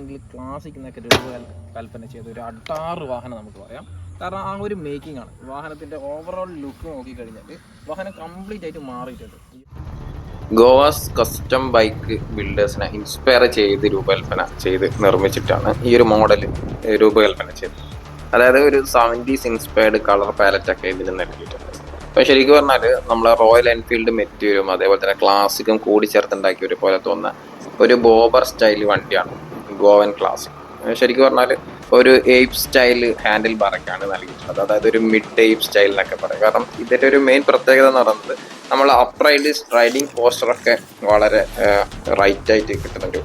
അല്ലെങ്കിൽ ക്ലാസിക് എന്നൊക്കെ രൂപകൽപ്പന ചെയ്ത ഒരു അഡാറ് വാഹനം നമുക്ക് പറയാം. കാരണം ആ ഒരു മേക്കിംഗ് ആണ്. വാഹനത്തിൻ്റെ ഓവറോൾ ലുക്ക് നോക്കിക്കഴിഞ്ഞാൽ വാഹനം കംപ്ലീറ്റ് ആയിട്ട് മാറിയിട്ടുണ്ട്. ഗോവാസ് കസ്റ്റം ബൈക്ക് ബിൽഡേഴ്സിനെ ഇൻസ്പയർ രൂപകൽപ്പന ചെയ്ത് നിർമ്മിച്ചിട്ടാണ് ഈ ഒരു മോഡൽ രൂപകൽപ്പന ചെയ്തത്. അതായത് ഒരു 70s ഇൻസ്പയർഡ് കളർ പാലറ്റ് ഒക്കെ ഇതിൽ നൽകിയിട്ടുണ്ട്. അപ്പോൾ ശരിക്കും പറഞ്ഞാൽ നമ്മളെ റോയൽ എൻഫീൽഡ് മെറ്റീരിയലും അതേപോലെ തന്നെ ക്ലാസിക്കും കൂടി ചേർത്തുണ്ടാക്കിയ ഒരു പോലെ തോന്നുന്ന ഒരു ബോബർ സ്റ്റൈൽ വണ്ടിയാണ് ഗോവൻ ക്ലാസിക്. ശരിക്കും പറഞ്ഞാൽ ഒരു എയ്പ് സ്റ്റൈൽ ഹാൻഡിൽ ബാറൊക്കെയാണ് നൽകിയിട്ടുള്ളത്. അതായത് ഒരു മിഡ് എയ്പ് സ്റ്റൈൽ എന്നൊക്കെ പറയും. കാരണം ഇതിൻ്റെ ഒരു മെയിൻ പ്രത്യേകത എന്ന് പറയുന്നത് നമ്മൾ അപ്രൈഡ് റൈഡിങ് പോസ്റ്ററൊക്കെ വളരെ റൈറ്റായിട്ട് കിട്ടുന്ന ഒരു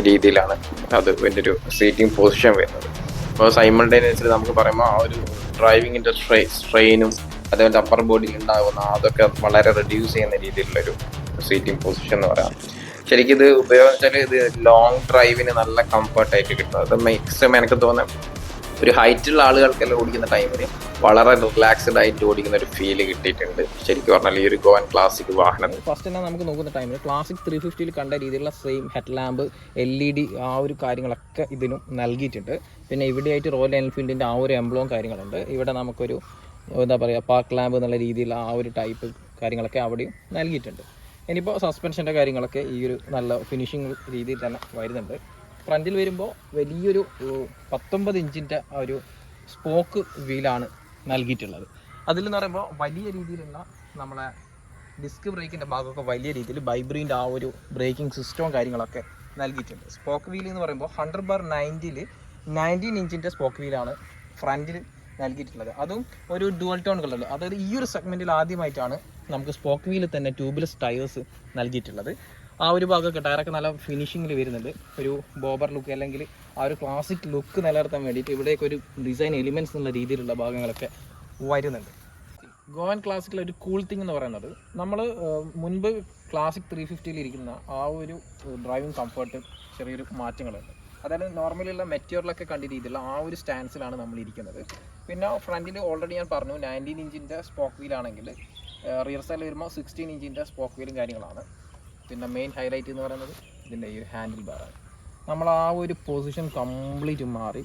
രീതിയിലാണ് അത് എൻ്റെ ഒരു സീറ്റിംഗ് പൊസിഷൻ വരുന്നത്. അപ്പോൾ സൈമൾട്ടേനിയസ്ലി നമുക്ക് പറയുമ്പോൾ ആ ഒരു ഡ്രൈവിങ്ങിൻ്റെ സ്ട്രെയിനും അതേപോലെ അപ്പർ ബോഡിയിൽ ഉണ്ടാകുന്ന അതൊക്കെ വളരെ റെഡ്യൂസ് ചെയ്യുന്ന രീതിയിലുള്ളൊരു സീറ്റിംഗ് പൊസിഷൻ എന്ന് പറയാം. ശരിക്കും ഇത് ഉപയോഗിച്ചാൽ ഇത് ലോങ് ഡ്രൈവിന് നല്ല കംഫർട്ടായിട്ട് കിട്ടും. അത് മാക്സിമം എനിക്ക് തോന്നുന്നത് ഒരു ഹൈറ്റുള്ള ആളുകൾക്കെല്ലാം ഓടിക്കുന്ന ടൈമിൽ വളരെ റിലാക്സ്ഡ് ആയിട്ട് ഓടിക്കുന്ന ഒരു ഫീല് കിട്ടിയിട്ടുണ്ട് ശരിക്കും പറഞ്ഞാൽ ഈ ഒരു ഗോവൻ ക്ലാസിക് വാഹനം. ഫസ്റ്റ് തന്നെ നമുക്ക് നോക്കുന്ന ടൈമിൽ ക്ലാസിക് 350 കണ്ട രീതിയിലുള്ള സെയിം ഹെഡ് ലാമ്പ് LED ആ ഒരു കാര്യങ്ങളൊക്കെ ഇതിനും നൽകിയിട്ടുണ്ട്. പിന്നെ ഇവിടെയായിട്ട് റോയൽ എൻഫീൽഡിൻ്റെ ആ ഒരു എംബ്ലവും കാര്യങ്ങളുണ്ട്. ഇവിടെ നമുക്കൊരു എന്താ പറയുക പാർക്ക് ലാമ്പ് എന്നുള്ള രീതിയിൽ ആ ഒരു ടൈപ്പ് കാര്യങ്ങളൊക്കെ അവിടെയും നൽകിയിട്ടുണ്ട്. ഇനിയിപ്പോൾ സസ്പെൻഷൻ്റെ കാര്യങ്ങളൊക്കെ ഈ ഒരു നല്ല ഫിനിഷിങ് രീതിയിൽ തന്നെ വരുന്നുണ്ട്. ഫ്രണ്ടിൽ വരുമ്പോൾ വലിയൊരു 19 ഇഞ്ചിൻ്റെ ആ ഒരു സ്പോക്ക് വീലാണ് നൽകിയിട്ടുള്ളത്. അതിലെന്ന് പറയുമ്പോൾ വലിയ രീതിയിലുള്ള നമ്മളെ ഡിസ്ക് ബ്രേക്കിൻ്റെ ഭാഗമൊക്കെ വലിയ രീതിയിൽ ബൈബ്രീൻ്റെ ആ ഒരു ബ്രേക്കിംഗ് സിസ്റ്റവും കാര്യങ്ങളൊക്കെ നൽകിയിട്ടുണ്ട്. സ്പോക്ക് വീൽ എന്ന് പറയുമ്പോൾ 100/90 19 ഇഞ്ചിൻ്റെ സ്പോക്ക് വീലാണ് ഫ്രണ്ടിൽ നൽകിയിട്ടുള്ളത്. അതും ഒരു ഡുവൽ ടോൺ കളറിൽ. അതായത് ഈ ഒരു സെഗ്മെൻറ്റിൽ ആദ്യമായിട്ടാണ് നമുക്ക് സ്പോക്ക് വീലിൽ തന്നെ ട്യൂബ്ലെസ് ടയേഴ്സ് നൽകിയിട്ടുള്ളത്. ആ ഒരു ഭാഗമൊക്കെ ടയറൊക്കെ നല്ല ഫിനിഷിങ്ങിൽ വരുന്നുണ്ട്. ഒരു ബോബർ ലുക്ക് അല്ലെങ്കിൽ ആ ഒരു ക്ലാസിക് ലുക്ക് നിലനിർത്താൻ വേണ്ടിയിട്ട് ഇവിടേക്ക് ഒരു ഡിസൈൻ എലിമെൻറ്റ്സ് എന്നുള്ള രീതിയിലുള്ള ഭാഗങ്ങളൊക്കെ വരുന്നുണ്ട്. ഗോവൻ ക്ലാസിക്കിലെ ഒരു കൂൾ തിങ് എന്ന് പറയുന്നത് നമ്മൾ മുൻപ് ക്ലാസിക് 350 ഇരിക്കുന്ന ആ ഒരു ഡ്രൈവിംഗ് കംഫർട്ട് ചെറിയൊരു മാറ്റങ്ങളുണ്ട്. അതായത് നോർമലിയുള്ള മെറ്റീരിയലൊക്കെ കണ്ട രീതിയിലുള്ള ആ ഒരു സ്റ്റാൻസിലാണ് നമ്മൾ ഇരിക്കുന്നത്. പിന്നെ ഫ്രണ്ടിൽ ഓൾറെഡി ഞാൻ പറഞ്ഞു 19 ഇഞ്ചിൻ്റെ സ്പോക്ക് വീലാണെങ്കിൽ റിയർ സൈഡിൽ വരുമ്പോൾ 16 ഇഞ്ചിൻ്റെ സ്പോക്ക് വീലും കാര്യങ്ങളാണ്. പിന്നെ മെയിൻ ഹൈലൈറ്റ് എന്ന് പറയുന്നത് ഇതിൻ്റെ ഈ ഒരു ഹാൻഡിൽ ബാറാണ്. നമ്മൾ ആ ഒരു പൊസിഷൻ കംപ്ലീറ്റ് മാറി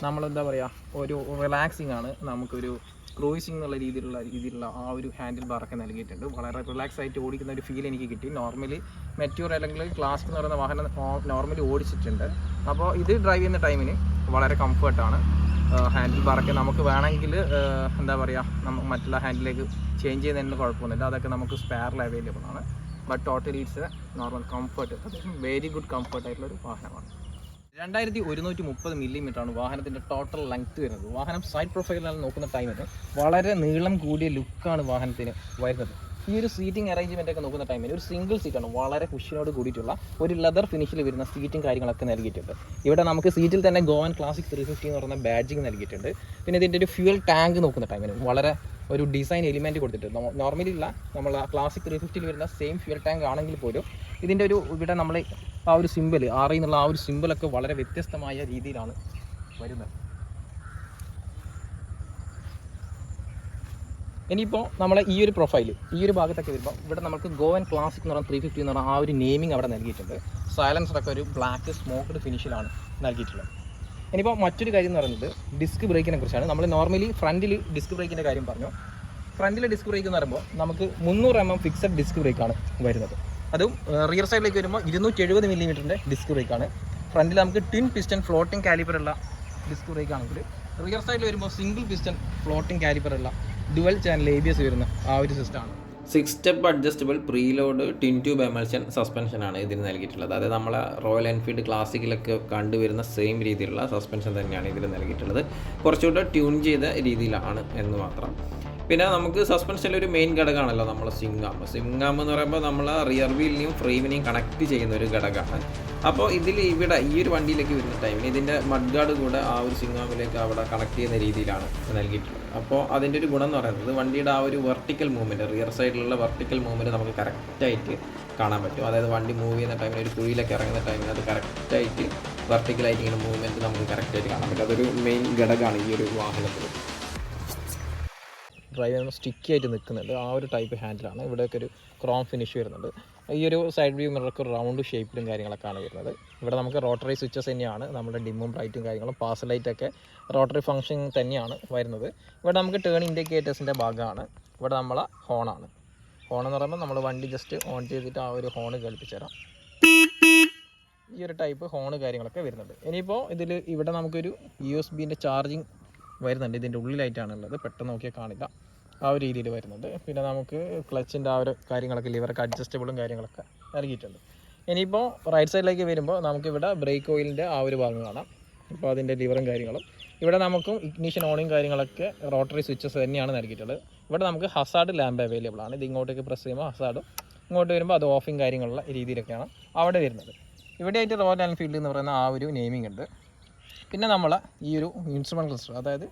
നമ്മളെന്താ പറയുക ഒരു റിലാക്സിങ് ആണ്. നമുക്കൊരു ക്രൂയിസിങ് എന്നുള്ള രീതിയിലുള്ള ആ ഒരു ഹാൻഡിൽ ബാറൊക്കെ നൽകിയിട്ടുണ്ട്. വളരെ റിലാക്സ് ആയിട്ട് ഓടിക്കുന്ന ഒരു ഫീൽ എനിക്ക് കിട്ടി. നോർമലി മെറ്റ്യൂർ അല്ലെങ്കിൽ ക്ലാസിക് എന്ന് പറയുന്ന വാഹനം നോർമലി ഓടിച്ചിട്ടുണ്ട്. അപ്പോൾ ഇത് ഡ്രൈവ് ചെയ്യുന്ന ടൈമിന് വളരെ കംഫർട്ടാണ്. ഹാൻഡിൽ ബാറൊക്കെ നമുക്ക് വേണമെങ്കിൽ എന്താ പറയുക മറ്റുള്ള ഹാൻഡിലേക്ക് ചേഞ്ച് ചെയ്യുന്നതിന് കുഴപ്പമൊന്നുമില്ല. അതൊക്കെ നമുക്ക് സ്പെയറിൽ അവൈലബിൾ ആണ്. But totally it's A normal comfort. Very good comfort ആയിട്ടുള്ളൊരു വാഹനമാണ്. 2130 മില്ലിമീറ്ററാണ് വാഹനത്തിൻ്റെ ടോട്ടൽ ലെങ്ത് വരുന്നത്. വാഹനം സൈഡ് പ്രൊഫൈലിൽ നോക്കുന്ന ടൈമിന് വളരെ നീളം കൂടിയ ലുക്കാണ് വാഹനത്തിന് വരുന്നത്. ഈ ഒരു സീറ്റിംഗ് അറേഞ്ച്മെൻ്റ് ഒക്കെ നോക്കുന്ന ടൈമിൽ ഒരു സിംഗിൾ സീറ്റാണ് വളരെ കുഷ്യനോട് കൂടിയിട്ടുള്ള ഒരു ലെതർ ഫിനിഷിൽ വരുന്ന സീറ്റും കാര്യങ്ങളൊക്കെ നൽകിയിട്ടുണ്ട്. ഇവിടെ നമുക്ക് സീറ്റിൽ തന്നെ ഗോവൻ ക്ലാസിക് 350 എന്ന് പറയുന്ന ബാഡ്ജിങ് നൽകിയിട്ടുണ്ട്. പിന്നെ ഇതിൻ്റെ ഒരു ഫ്യൂൽ ടാങ്ക് നോക്കുന്ന ടൈമിന് വളരെ ഒരു ഡിസൈൻ എലിമെൻറ്റ് കൊടുത്തിട്ടുണ്ട്. നോർമലി ഉള്ള നമ്മൾ ക്ലാസിക് 350 വരുന്ന സെയിം ഫ്യൂൽ ടാങ്ക് ആണെങ്കിൽ പോലും ഇതിൻ്റെ ഒരു ഇവിടെ നമ്മൾ ആ ഒരു സിമ്പിൾ RI എന്നുള്ള ആ ഒരു സിമ്പിളൊക്കെ വളരെ വ്യത്യസ്തമായ രീതിയിലാണ് വരുന്നത്. ഇനിയിപ്പോൾ നമ്മളെ ഈ ഒരു പ്രൊഫൈൽ ഈ ഒരു ഭാഗത്തൊക്കെ വരുമ്പോൾ ഇവിടെ നമുക്ക് ഗോവൻ ക്ലാസിക് എന്ന് പറയുന്ന 350 എന്ന് പറഞ്ഞാൽ ആ ഒരു നെയിമിങ് അവിടെ നൽകിയിട്ടുണ്ട്. സൈലൻസറൊക്കെ ഒരു ബ്ലാക്ക് സ്മോക്ക്ഡ് ഫിനിഷിലാണ് നൽകിയിട്ടുള്ളത്. ഇനിയിപ്പോൾ മറ്റൊരു കാര്യം എന്ന് പറയുന്നത് ഡിസ്ക് ബ്രേക്കിനെ കുറിച്ചാണ്. നമ്മൾ നോർമലി ഫ്രണ്ടിൽ ഡിസ്ക് ബ്രേക്കിൻ്റെ കാര്യം പറഞ്ഞു. ഫ്രണ്ടിലെ ഡിസ്ക് ബ്രേക്ക് എന്ന് പറയുമ്പോൾ നമുക്ക് 300 mm ഫിക്സഡ് ഡിസ്ക് ബ്രേക്കാണ് വരുന്നത്. അതും റിയർ സൈഡിലേക്ക് വരുമ്പോൾ 270 മില്ലിമീറ്ററിൻ്റെ ഡിസ്ക് ബ്രേക്കാണ്. ഫ്രണ്ടിൽ നമുക്ക് ട്വിൻ പിസ്റ്റൺ ഫ്ലോട്ടിംഗ് കാലിപ്പറുള്ള ഡിസ്ക് ബ്രേക്ക് ആണെങ്കിൽ റിയർ സൈഡിൽ വരുമ്പോൾ സിംഗിൾ പിസ്റ്റൺ ഫ്ലോട്ടിംഗ് കാലിപ്പറുള്ള ഡുവൽ ചാനൽ ABS വരുന്ന ആ ഒരു സിസ്റ്റമാണ്. 6 step adjustable preload twin tube emulsion സസ്പെൻഷനാണ് ഇതിന് നൽകിയിട്ടുള്ളത്. അതായത് നമ്മളെ റോയൽ എൻഫീൽഡ് ക്ലാസിക്കിലൊക്കെ കണ്ടുവരുന്ന സെയിം രീതിയിലുള്ള സസ്പെൻഷൻ തന്നെയാണ് ഇതിൽ നൽകിയിട്ടുള്ളത്. കുറച്ചുകൂടെ ട്യൂൺ ചെയ്ത രീതിയിലാണ് എന്ന് മാത്രം. പിന്നെ നമുക്ക് സസ്പെൻഷനിൽ ഒരു മെയിൻ ഘടകമാണല്ലോ നമ്മളെ സ്വിംഗ് ആം എന്ന് പറയുമ്പോൾ നമ്മൾ റിയർ വീലിനെയും ഫ്രെയിമിനെയും കണക്ട് ചെയ്യുന്ന ഒരു ഘടകമാണ്. അപ്പോൾ ഇവിടെ ഈ ഒരു വണ്ടിയിലേക്ക് വരുന്ന ടൈമിന് ഇതിൻ്റെ മഡ് ഗാർഡ് കൂടെ ആ ഒരു സ്വിംഗ് ആമിലേക്ക് അവിടെ കണക്ട് ചെയ്യുന്ന രീതിയിലാണ് നൽകിയിട്ടുള്ളത്. അപ്പോൾ അതിൻ്റെ ഒരു ഗുണം എന്ന് പറയുന്നത് വണ്ടിയുടെ ആ ഒരു വെർട്ടിക്കൽ മൂവ്മെൻറ്റ് റിയർ സൈഡിലുള്ള വെർട്ടിക്കൽ മൂവ്മെൻറ്റ് നമുക്ക് കറക്റ്റായിട്ട് കാണാൻ പറ്റും. അതായത് വണ്ടി മൂവ് ചെയ്യുന്ന ടൈമിൽ ഒരു കുഴിയിലൊക്കെ ഇറങ്ങുന്ന ടൈമിൽ അത് കറക്റ്റായിട്ട് വെർട്ടിക്കലായിട്ട് ഇങ്ങനെ മൂവ്മെൻറ്റ് നമുക്ക് കറക്റ്റായിട്ട് കാണാൻ പറ്റും. അതൊരു മെയിൻ ഘടകമാണ് ഈ ഒരു വാഹനത്തിൽ. ഡ്രൈവ് ചെയ്യുമ്പോൾ സ്റ്റിക്കി ആയിട്ട് നിൽക്കുന്നുണ്ട്. ആ ഒരു ടൈപ്പ് ഹാൻഡിലാണ്. ഇവിടെയൊക്കെ ഒരു ക്രോം ഫിനിഷ് വരുന്നുണ്ട്. ഈ ഒരു സൈഡ് വ്യൂ മിറർക്ക് റൗണ്ട് ഷേപ്പിലും കാര്യങ്ങളൊക്കെയാണ് വരുന്നത്. ഇവിടെ നമുക്ക് റോട്ടറി സ്വിച്ചസ് തന്നെയാണ്, നമ്മുടെ ഡിമ്മും ബ്രൈറ്റും കാര്യങ്ങളും പാസ് ലൈറ്റൊക്കെ റോട്ടറി ഫംഗ്ഷൻ തന്നെയാണ് വരുന്നത്. ഇവിടെ നമുക്ക് ടേൺ ഇൻഡിക്കേറ്റേഴ്സിൻ്റെ ഭാഗമാണ്. ഇവിടെ നമ്മളെ ഹോണാണ്. ഹോൺ എന്ന് പറയുമ്പോൾ നമ്മൾ വണ്ടി ജസ്റ്റ് ഓൺ ചെയ്തിട്ട് ആ ഒരു ഹോണ് കേൾപ്പിച്ചു തരാം. ഈ ഒരു ടൈപ്പ് ഹോണ് കാര്യങ്ങളൊക്കെ വരുന്നുണ്ട്. ഇനിയിപ്പോൾ ഇവിടെ നമുക്കൊരു USB-ൻ്റെ ചാർജിങ് വരുന്നുണ്ട്. ഇതിൻ്റെ ഉള്ളിലായിട്ടാണ് ഉള്ളത്, പെട്ടെന്ന് നോക്കിയാൽ കാണില്ല. ആ ഒരു രീതിയിൽ വരുന്നുണ്ട്. പിന്നെ നമുക്ക് ക്ലച്ചിൻ്റെ ആ ഒരു കാര്യങ്ങളൊക്കെ ലിവറൊക്കെ അഡ്ജസ്റ്റബിളും കാര്യങ്ങളൊക്കെ നൽകിയിട്ടുണ്ട്. ഇനിയിപ്പോൾ റൈറ്റ് സൈഡിലേക്ക് വരുമ്പോൾ നമുക്കിവിടെ ബ്രേക്ക് ഓയിലിൻ്റെ ആ ഒരു ഭാഗം കാണാം. ഇപ്പോൾ അതിൻ്റെ ലിവറും കാര്യങ്ങളും. ഇവിടെ നമുക്കും ഇഗ്നിഷൻ ഓണും കാര്യങ്ങളൊക്കെ റോട്ടറി സ്വിച്ചസ് തന്നെയാണ് നൽകിയിട്ടുള്ളത്. ഇവിടെ നമുക്ക് ഹസാർഡ് ലാമ്പ് അവൈലബിൾ ആണ്. ഇത് ഇങ്ങോട്ടേക്ക് പ്രസ് ചെയ്യുമ്പോൾ ഹസാർഡും, ഇങ്ങോട്ട് വരുമ്പോൾ അത് ഓഫിങ് കാര്യങ്ങളുള്ള രീതിയിലൊക്കെയാണ് അവിടെ വരുന്നത്. ഇവിടെയായിട്ട് റോയൽ എൻഫീൽഡ് എന്ന് പറയുന്ന ആ ഒരു നെയിമിംഗ് ഉണ്ട്. പിന്നെ നമ്മൾ ഈ ഒരു ഇൻസ്ട്രുമെൻറ്റ് ക്ലസ്റ്റർ, അതായത്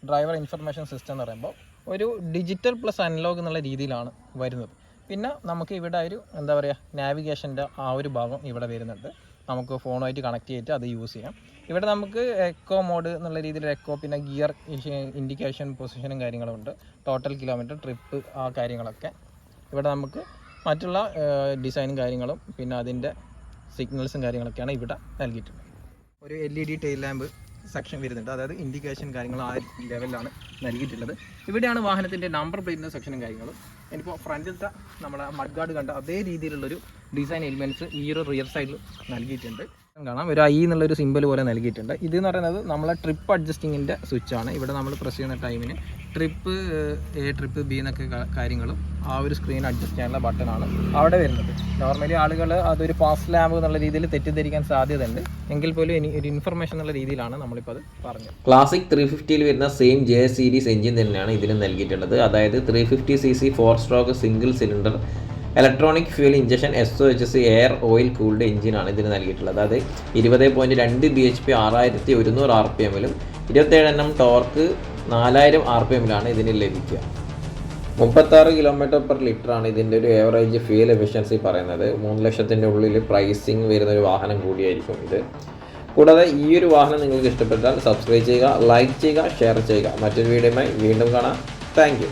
ഡ്രൈവർ ഇൻഫർമേഷൻ സിസ്റ്റം എന്ന് പറയുമ്പോൾ ഒരു ഡിജിറ്റൽ പ്ലസ് അനലോഗ് എന്നുള്ള രീതിയിലാണ് വരുന്നത്. പിന്നെ നമുക്ക് ഇവിടെ ഒരു എന്താ പറയുക, നാവിഗേഷൻ്റെ ആ ഒരു ഭാഗം ഇവിടെ വരുന്നുണ്ട്. നമുക്ക് ഫോണുമായിട്ട് കണക്ട് ചെയ്തിട്ട് അത് യൂസ് ചെയ്യാം. ഇവിടെ നമുക്ക് എക്കോ മോഡ് എന്നുള്ള രീതിയിൽ എക്കോ, പിന്നെ ഗിയർ ഇൻഡിക്കേഷൻ പൊസിഷനും കാര്യങ്ങളും ഉണ്ട്. ടോട്ടൽ കിലോമീറ്റർ, ട്രിപ്പ്, ആ കാര്യങ്ങളൊക്കെ ഇവിടെ നമുക്ക് മറ്റുള്ള ഡിസൈനും കാര്യങ്ങളും പിന്നെ അതിൻ്റെ സിഗ്നൽസും കാര്യങ്ങളൊക്കെയാണ് ഇവിടെ നൽകിയിട്ടുള്ളത്. ഒരു LED ടെയിൽ ലാമ്പ് സെക്ഷൻ വരുന്നുണ്ട്, അതായത് ഇൻഡിക്കേഷൻ കാര്യങ്ങൾ ആ ലെവലിലാണ് നൽകിയിട്ടുള്ളത്. ഇവിടെയാണ് വാഹനത്തിൻ്റെ നമ്പർ പ്ലേറ്റിൻ്റെ സെക്ഷനും കാര്യങ്ങളും. ഇനിയിപ്പോൾ ഫ്രണ്ടിലത്തെ നമ്മുടെ മഡ് ഗാർഡ് കണ്ട അതേ രീതിയിലുള്ളൊരു ഡിസൈൻ എലിമെൻറ്റ്സ് ഈ ഒരു റിയർ സൈഡിൽ നൽകിയിട്ടുണ്ട്. കാണാം, ഒരു I എന്നുള്ളൊരു സിമ്പിൾ പോലെ നൽകിയിട്ടുണ്ട്. ഇതെന്ന് പറയുന്നത് നമ്മളെ ട്രിപ്പ് അഡ്ജസ്റ്റിങ്ങിൻ്റെ സ്വിച്ചാണ്. ഇവിടെ നമ്മൾ പ്രസ് ചെയ്യുന്ന ടൈമിന് ട്രിപ്പ് A, ട്രിപ്പ് B എന്നൊക്കെ കാര്യങ്ങളും ആ ഒരു സ്ക്രീൻ അഡ്ജസ്റ്റ് ചെയ്യാനുള്ള ബട്ടണാണ് അവിടെ വരുന്നത്. നോർമലി ആളുകൾ അതൊരു ഫാസ്റ്റ് ലാമ്പ് എന്നുള്ള രീതിയിൽ തെറ്റിദ്ധരിക്കാൻ സാധ്യതയുണ്ട്. എങ്കിൽ പോലും ഒരു ഇൻഫർമേഷൻ എന്നുള്ള രീതിയിലാണ് നമ്മളിപ്പോൾ അത് പറഞ്ഞത്. ക്ലാസിക് 350 വരുന്ന സെയിം JS സീരീസ് എഞ്ചിൻ തന്നെയാണ് ഇതിന് നൽകിയിട്ടുള്ളത്. അതായത് 350cc 4 stroke single cylinder electronic fuel injection SOHC air oil cooled എഞ്ചിനാണ് ഇതിന് നൽകിയിട്ടുള്ളത്. അത് 20.2 bhp 6100 RPM-ലും 27 Nm ടോർക്ക് 4000 RPM-ലാണ് ഇതിന് ലഭിക്കുക. 36 km/L ആണ് ഇതിൻ്റെ ഒരു ഏവറേജ് ഫ്യൂൽ എഫിഷ്യൻസി പറയുന്നത്. 3 ലക്ഷത്തിൻ്റെ ഉള്ളിൽ പ്രൈസിങ് വരുന്ന ഒരു വാഹനം കൂടിയായിരിക്കും ഇത്. കൂടാതെ ഈ ഒരു വാഹനം നിങ്ങൾക്ക് ഇഷ്ടപ്പെട്ടാൽ സബ്സ്ക്രൈബ് ചെയ്യുക, ലൈക്ക് ചെയ്യുക, ഷെയർ ചെയ്യുക. മറ്റൊരു വീഡിയോയുമായി വീണ്ടും കാണാം. Thank you.